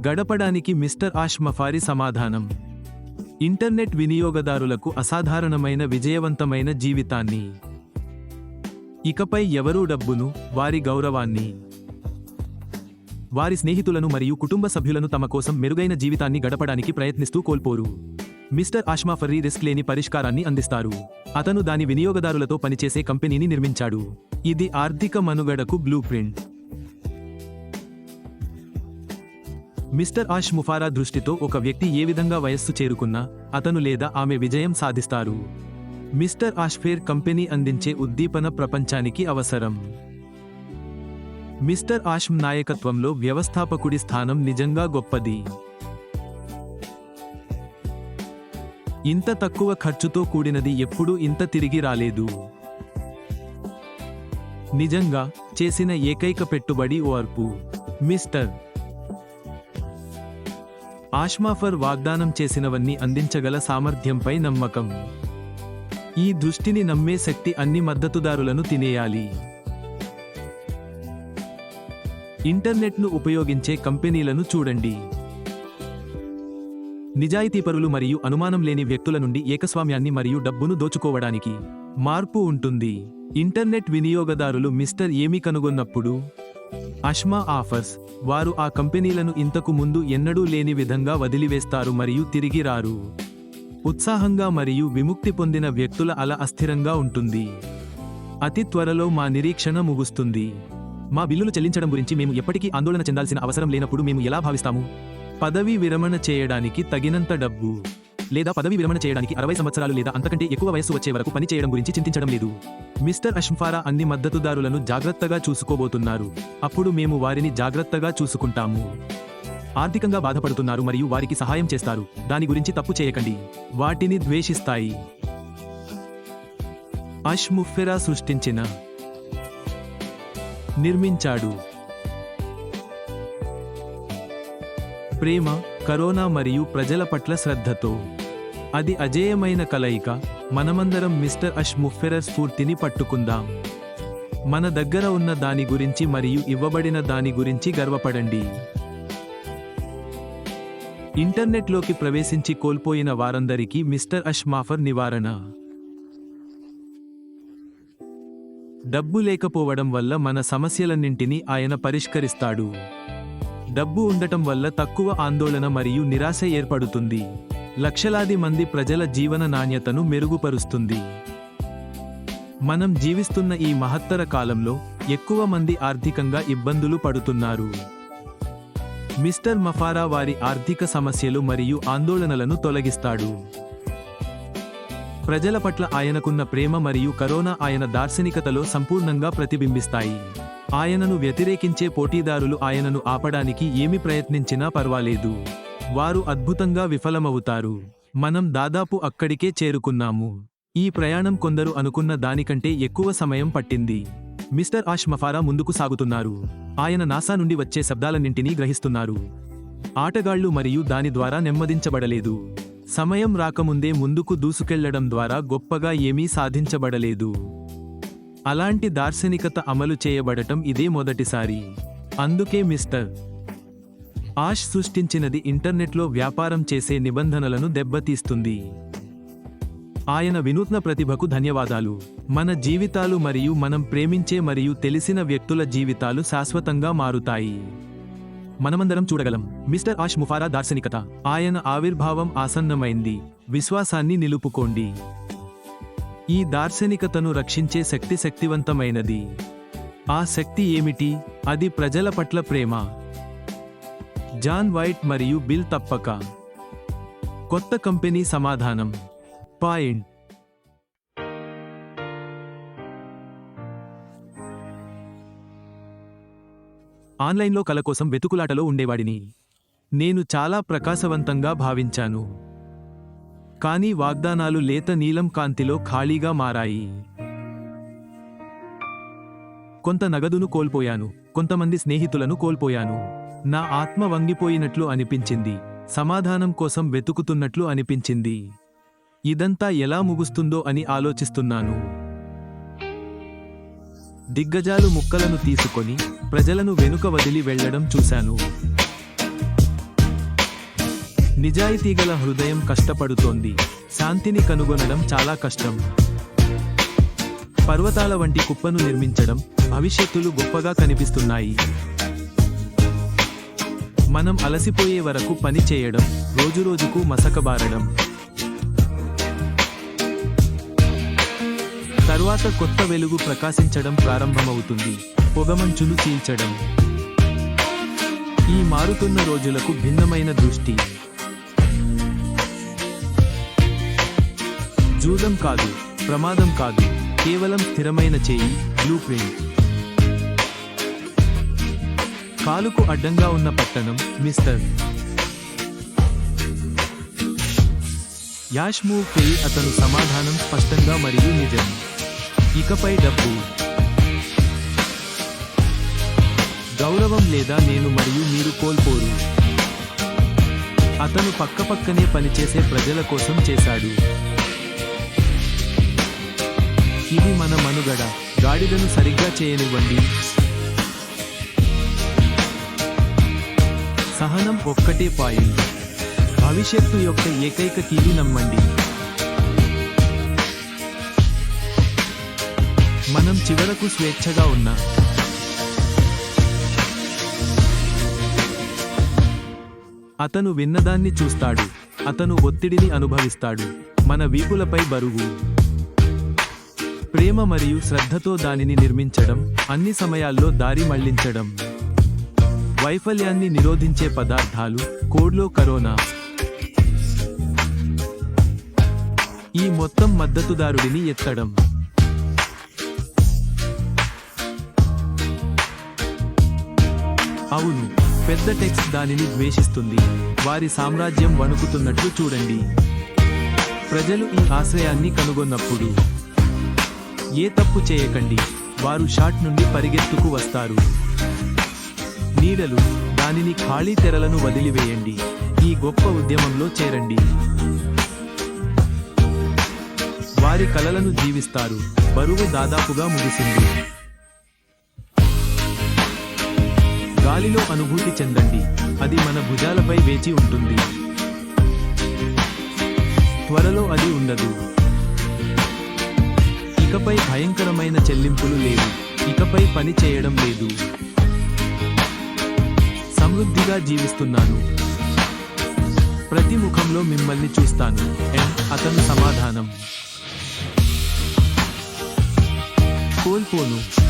గడపడానికి mister ash మఫారి సమాధానం: internet వినియోగదారులకు అసాధారణమైన విజయవంతమైన జీవితాన్ని. ఇకపై ఎవరూ డబ్బును, వారి గౌరవాన్ని, వారి స్నేహితులను మరియు కుటుంబ సభ్యులను తమ కోసం మెరుగైన జీవితాన్ని గడపడానికి ప్రయత్నిస్తూ కోల్పోరు. మిస్టర్ ఆష్ మఫారి రిస్క్ లేని పరిష్కారాన్ని అందిస్తారు. అతను దాని వినియోగదారులతో పనిచేసే కంపెనీని నిర్మించాడు. ఇది ఆర్థిక మనుగడకు బ్లూ ప్రింట్. మిస్టర్ ఆష్ ముఫారా దృష్టితో ఒక వ్యక్తి ఏ విధంగా వయస్సు చేరుకున్నా అతను లేదా ఆమె విజయం సాధిస్తారు. మిస్టర్ ఆష్ ఫేర్ కంపెనీ అందించే ఉద్దీపన ప్రపంచానికి అవసరం. మిస్టర్ ఆష్ నాయకత్వంలో వ్యవస్థాపకుడి స్థానం నిజంగా గొప్పది. ఇంత తక్కువ ఖర్చుతో కూడినది ఎప్పుడూ ఇంత తిరిగి రాలేదు. నిజంగా చేసిన ఏకైక పెట్టుబడి ఓర్పు. మిస్టర్ ఆష్ మఫార్ వాగ్దానం చేసినవన్నీ అందించగల సామర్థ్యంపై నమ్మకం. ఈ దృష్టిని నమ్మే శక్తి అన్ని మద్దతుదారులను తినేయాలి. ఇంటర్నెట్ను ఉపయోగించే కంపెనీలను చూడండి. నిజాయితీపరులు మరియు అనుమానం లేని వ్యక్తుల నుండి ఏకస్వామ్యాన్ని మరియు డబ్బును దోచుకోవడానికి మార్పు ఉంటుంది. ఇంటర్నెట్ వినియోగదారులు మిస్టర్ ఏమి కనుగొన్నప్పుడు అష్మా ఆఫర్స్, వారు ఆ కంపెనీలను ఇంతకు ముందు ఎన్నడూ లేని విధంగా వదిలివేస్తారు మరియు తిరిగి రారు. ఉత్సాహంగా మరియు విముక్తి పొందిన వ్యక్తుల అల అస్థిరంగా ఉంటుంది. అతి త్వరలో మా నిరీక్షణ ముగుస్తుంది. మా బిల్లులు చెల్లించడం గురించి మేము ఎప్పటికీ ఆందోళన చెందాల్సిన అవసరం లేనప్పుడు మేము ఎలా భావిస్తాము? పదవీ విరమణ చేయడానికి తగినంత డబ్బు, లేదా పదవీ విరమణ చేయడానికి 60 సంవత్సరాలు లేదా అంతకంటే ఎక్కువ వయస్సు వచ్చే వరకు పని చేయడం గురించి చింతించడం లేదు. మిస్టర్ ఆష్ మఫారా అన్ని మద్దతుదారులను జాగ్రత్తగా చూసుకోబోతున్నారు. అప్పుడు మేము వారిని జాగ్రత్తగా చూసుకుంటాము. ఆర్థికంగా బాధపడుతున్నారు మరియు వారికి సహాయం చేస్తారు. దాని గురించి తప్పు చేయకండి. వాటిని ద్వేషిస్తాయి. ఆష్ మఫారా సృష్టించిన, నిర్మించాడు. ప్రేమ, కరోనా మరియు ప్రజల పట్ల శ్రద్ధతో. అది అజేయమైన కలయిక. మనమందరం మిస్టర్ ఆష్ మఫారా స్ఫూర్తిని పట్టుకుందాం. మన దగ్గర ఉన్న దాని గురించి మరియు ఇవ్వబడిన దాని గురించి గర్వపడండి. ఇంటర్నెట్లోకి ప్రవేశించి కోల్పోయిన వారందరికీ మిస్టర్ ఆష్ మఫార్ నివారణ. డబ్బు లేకపోవడం వల్ల మన సమస్యలన్నింటినీ ఆయన పరిష్కరిస్తాడు. డబ్బు ఉండటం వల్ల తక్కువ ఆందోళన మరియు నిరాశ ఏర్పడుతుంది. లక్షలాది మంది ప్రజల జీవన నాణ్యతను మెరుగుపరుస్తుంది. మనం జీవిస్తున్న ఈ మహత్తర కాలంలో ఎక్కువ మంది ఆర్థికంగా ఇబ్బందులు పడుతున్నారు. మిస్టర్ మఫారా వారి ఆర్థిక సమస్యలు మరియు ఆందోళనలను తొలగిస్తాడు. ప్రజల పట్ల ఆయనకున్న ప్రేమ మరియు కరోనా ఆయన దార్శనికతలో సంపూర్ణంగా ప్రతిబింబిస్తాయి. ఆయనను వ్యతిరేకించే పోటీదారులు ఆయనను ఆపడానికి ఏమి ప్రయత్నించినా పర్వాలేదు. వారు అద్భుతంగా విఫలమవుతారు. మనం దాదాపు అక్కడికే చేరుకున్నాము. ఈ ప్రయాణం కొందరు అనుకున్న దానికంటే ఎక్కువ సమయం పట్టింది. మిస్టర్ ఆష్ మఫారా ముందుకు సాగుతున్నారు. ఆయన నాసా నుండి వచ్చే శబ్దాలన్నింటినీ గ్రహిస్తున్నారు. ఆటగాళ్లు మరియు దాని ద్వారా నెమ్మదించబడలేదు. సమయం రాకముందే ముందుకు దూసుకెళ్లడం ద్వారా గొప్పగా ఏమీ సాధించబడలేదు. అలాంటి దార్శనికత అమలు చేయబడటం ఇదే మొదటిసారి. అందుకే మిస్టర్ ఆష్ సృష్టించినది ఇంటర్నెట్లో వ్యాపారం చేసే నిబంధనలను దెబ్బతీస్తుంది. ఆయన వినూత్న ప్రతిభకు ధన్యవాదాలు. మన జీవితాలు మరియు మనం ప్రేమించే మరియు తెలిసిన వ్యక్తుల జీవితాలు శాశ్వతంగా మారుతాయి. మనమందరం చూడగలం. మిస్టర్ ఆష్ మఫారా దార్శనికత. ఆయన ఆవిర్భావం ఆసన్నమైంది. విశ్వాసాన్ని నిలుపుకోండి. ఈ దార్శనికతను రక్షించే శక్తి శక్తివంతమైనది. ఆ శక్తి ఏమిటి? అది ప్రజల పట్ల ప్రేమ. జాన్ వైట్ మరియు బిల్ తప్పక. కొత్త కంపెనీ సమాధానం. పాయింట్. ఆన్లైన్లో కల కోసం వెతుకులాటలో ఉండేవాడిని. నేను చాలా ప్రకాశవంతంగా భావించాను. కానీ వాగ్దానాలు లేత నీలం కాంతిలో ఖాళీగా మారాయి. కొంత నగదును కోల్పోయాను. కొంతమంది స్నేహితులను కోల్పోయాను. నా ఆత్మ వంగిపోయినట్లు అనిపించింది. సమాధానం కోసం వెతుకుతున్నట్లు అనిపించింది. ఇదంతా ఎలా ముగుస్తుందో అని ఆలోచిస్తున్నాను. దిగ్గజాలు ముక్కలను తీసుకొని ప్రజలను వెనుక వదిలి వెళ్లడం చూశాను. నిజాయితీగల హృదయం కష్టపడుతోంది. శాంతిని కనుగొనడం చాలా కష్టం. పర్వతాల వంటి కుప్పను నిర్మించడం, భవిష్యత్తులు గొప్పగా కనిపిస్తున్నాయి. మనం అలసిపోయే వరకు పని చేయడం, రోజురోజుకు మసకబారడం. తరువాత కొత్త వెలుగు ప్రకాశించడం ప్రారంభమవుతుంది. పొగమంచును చీల్చడం. ఈ మారుతున్న రోజులకు భిన్నమైన దృష్టి. జూదం కాదు, ప్రమాదం కాదు, కేవలం స్థిరమైన చేయి, బ్లూ ప్రింట్. కాలుకు అడ్డంగా ఉన్న పట్టణం, మిస్టర్ యాష్ మూవ్ చేయి. అతను సమాధానం స్పష్టంగా మరియు నిజం. ఇకపై డబ్బు, గౌరవం లేదా నేను మరియు మీరు కోల్పోరు. అతను పక్కపక్కనే పనిచేసే ప్రజల కోసం చేశాడు. ఇది మన మనుగడ. గాడిదను సరిగ్గా చేయనివ్వండి. సహనం ఒక్కటే పాయింట్. భవిష్యత్తు యొక్క ఏకైక కీని నమ్మండి. మనం చివరకు స్వేచ్ఛగా ఉన్నా. అతను విన్నదాన్ని చూస్తాడు. అతను ఒత్తిడిని అనుభవిస్తాడు. మన వీపులపై బరువు. ప్రేమ మరియు శ్రద్ధతో దానిని నిర్మించడం, అన్ని సమయాల్లో దారి మళ్లించడం. వైఫల్యాన్ని నిరోధించే పదార్థాలు, కోడ్లో కరోనా. ఈ మొత్తం మద్దతుదారుడిని ఎత్తడం. అవును, పెద్ద టెక్స్ట్ దానిని ద్వేషిస్తుంది. వారి సామ్రాజ్యం వణుకుతున్నట్లు చూడండి. ప్రజలు ఈ ఆశ్రయాన్ని కనుగొన్నప్పుడు ఏ తప్పు చేయకండి. వారు షాట్ నుండి పరిగెత్తుకు వస్తారు. నీడలు, దానిని ఖాళీ తెరలను వదిలివేయండి. ఈ గొప్ప ఉద్యమంలో చేరండి. వారి కలలను జీవిస్తారు. బరువు దాదాపుగా ముగిసింది. గాలిలో అనుభూతి చెందండి. అది మన భుజాలపై వేచి ఉంటుంది. త్వరలో అది ఉండదు. ఇకపై భయంకరమైన చెల్లింపులు లేవు. ఇకపై పని చేయడం లేదు. సమృద్ధిగా జీవిస్తున్నాను. ప్రతి ముఖంలో మిమ్మల్ని చూస్తాను. అతను సమాధానం. కోల్పోను.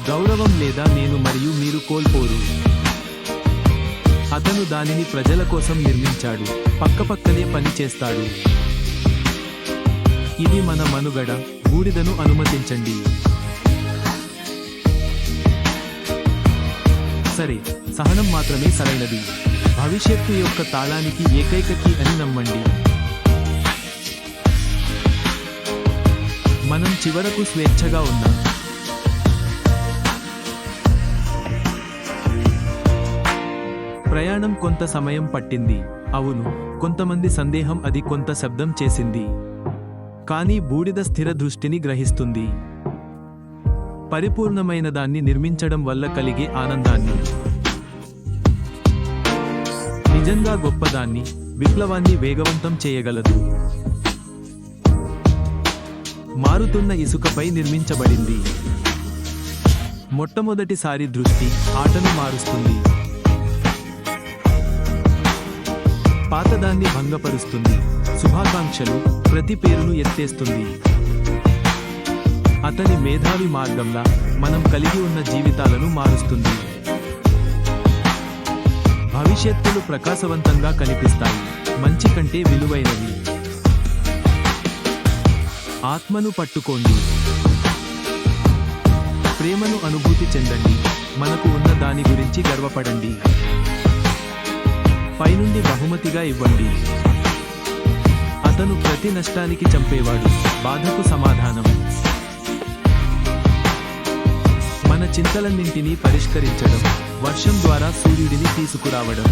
గౌరవం లేదా నేను మరియు మీరు కోల్పోరు. అతను దానిని ప్రజల కోసం నిర్మించాడు. పక్కపక్కనే పని చేస్తాడు. ఇది మన మనుగడ. బూడిదను అనుమతించండి. సరే, సహనం మాత్రమే సరైనది. భవిష్యత్తు యొక్క తాళానికి ఏకైక కీ అని నమ్మండి. మనం చివరకు స్వేచ్ఛగా ఉన్నాం. ప్రయాణం కొంత సమయం పట్టింది. అవును, కొంతమంది సందేహం అది కొంత శబ్దం చేసింది. కానీ బూడిద స్థిర దృష్టిని గ్రహిస్తుంది. పరిపూర్ణమైన దాన్ని నిర్మించడం వల్ల కలిగే ఆనందాన్ని. నిజంగా గొప్పదాన్ని, విప్లవాన్ని వేగవంతం చేయగలదు. మారుతున్న ఇసుకపై నిర్మించబడింది. మొట్టమొదటిసారి దృష్టి ఆటను మారుస్తుంది. పాతదాన్ని భంగపరుస్తుంది. శుభాకాంక్షలు ప్రతి పేరును ఎత్తేస్తుంది. అతని మేధావి మార్గంలా మనం కలిగి ఉన్న జీవితాలను మారుస్తుంది. భవిష్యత్తులు ప్రకాశవంతంగా కనిపిస్తాయి. మంచి కంటే విలువైనవి. ఆత్మను పట్టుకోండి. ప్రేమను అనుభూతి చెందండి. మనకు ఉన్న దాని గురించి గర్వపడండి. పైనుండి బహుమతిగా ఇవ్వండి. అతను ప్రతి నష్టానికి చంపేవాడు. బాధకు సమాధానం. మన చింతలన్నింటినీ పరిష్కరించడం. వర్షం ద్వారా సూర్యుడిని తీసుకురావడం.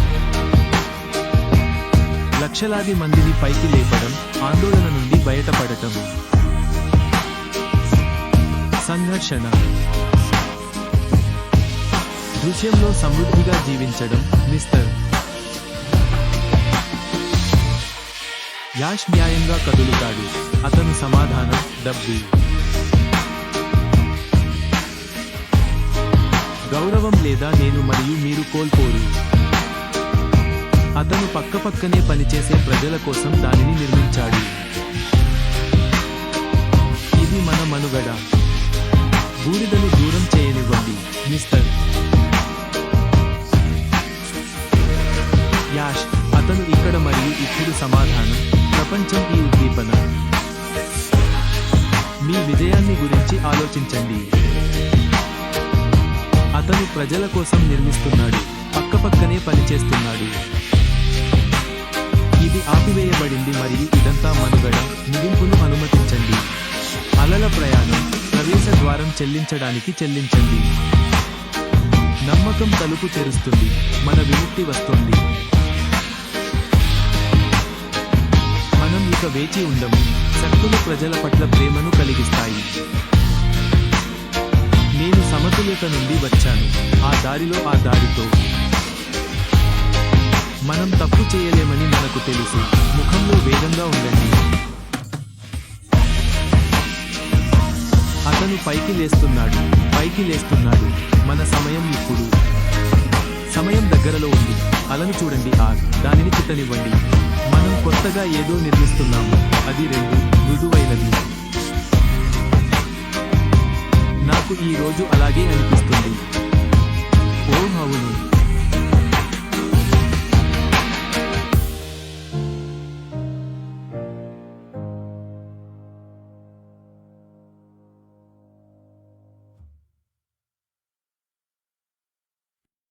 లక్షలాది మందిని పైకి లేపడం. ఆందోళన నుండి బయటపడటం. సంఘర్షణ. దృశ్యంలో సమృద్ధిగా జీవించడం. మిస్టర్ యాష్ న్యాయంగా కదులుతాడు. అతను సమాధానం డబ్బు, గౌరవం లేదా నేను మరియు మీరు కోల్పోరు. అతను పక్కపక్కనే పనిచేసే ప్రజల కోసం దానిని నిర్మించాడు. ఇది మన మనుగడ. బూడిదను దూరం చేయనివ్వండి. మిస్టర్ యాష్ అతను ఇక్కడ మరియు ఇప్పుడు సమాధానం ప్రపంచం ఈ ఉద్దీపన. మీ విజయాన్ని గురించి ఆలోచించండి. అతను ప్రజల కోసం నిర్మిస్తున్నాడు, పక్కపక్కనే పనిచేస్తున్నాడు. ఇది ఆపివేయబడింది మరియు ఇదంతా మనుగడ. ముగింపును అనుమతించండి. అలల ప్రయాణం. ప్రవేశ ద్వారం చెల్లించడానికి చెల్లించండి. నమ్మకం తలుపు తెరుస్తుంది. మన విముక్తి వస్తుంది. మనం ఇక వేచి ఉండము. శక్తులు ప్రజల పట్ల ప్రేమను కలిగిస్తాయి. నేను సమతుల్యత నుండి వచ్చాను. ఆ దారిలో ఆ దారితో మనం తప్పు చేయలేమని మనకు తెలుసు. ముఖంలో వేగంగా ఉండండి. అతను పైకి లేస్తున్నాడు, పైకి లేస్తున్నాడు. మన సమయం ఇప్పుడు. సమయం దగ్గరలో ఉంది. అలను చూడండి. దానిని చుట్టనివ్వండి. మనం కొత్తగా ఏదో నిర్మిస్తున్నాము. అది మృదువైనది. నాకు ఈ రోజు అలాగే అనిపిస్తుంది.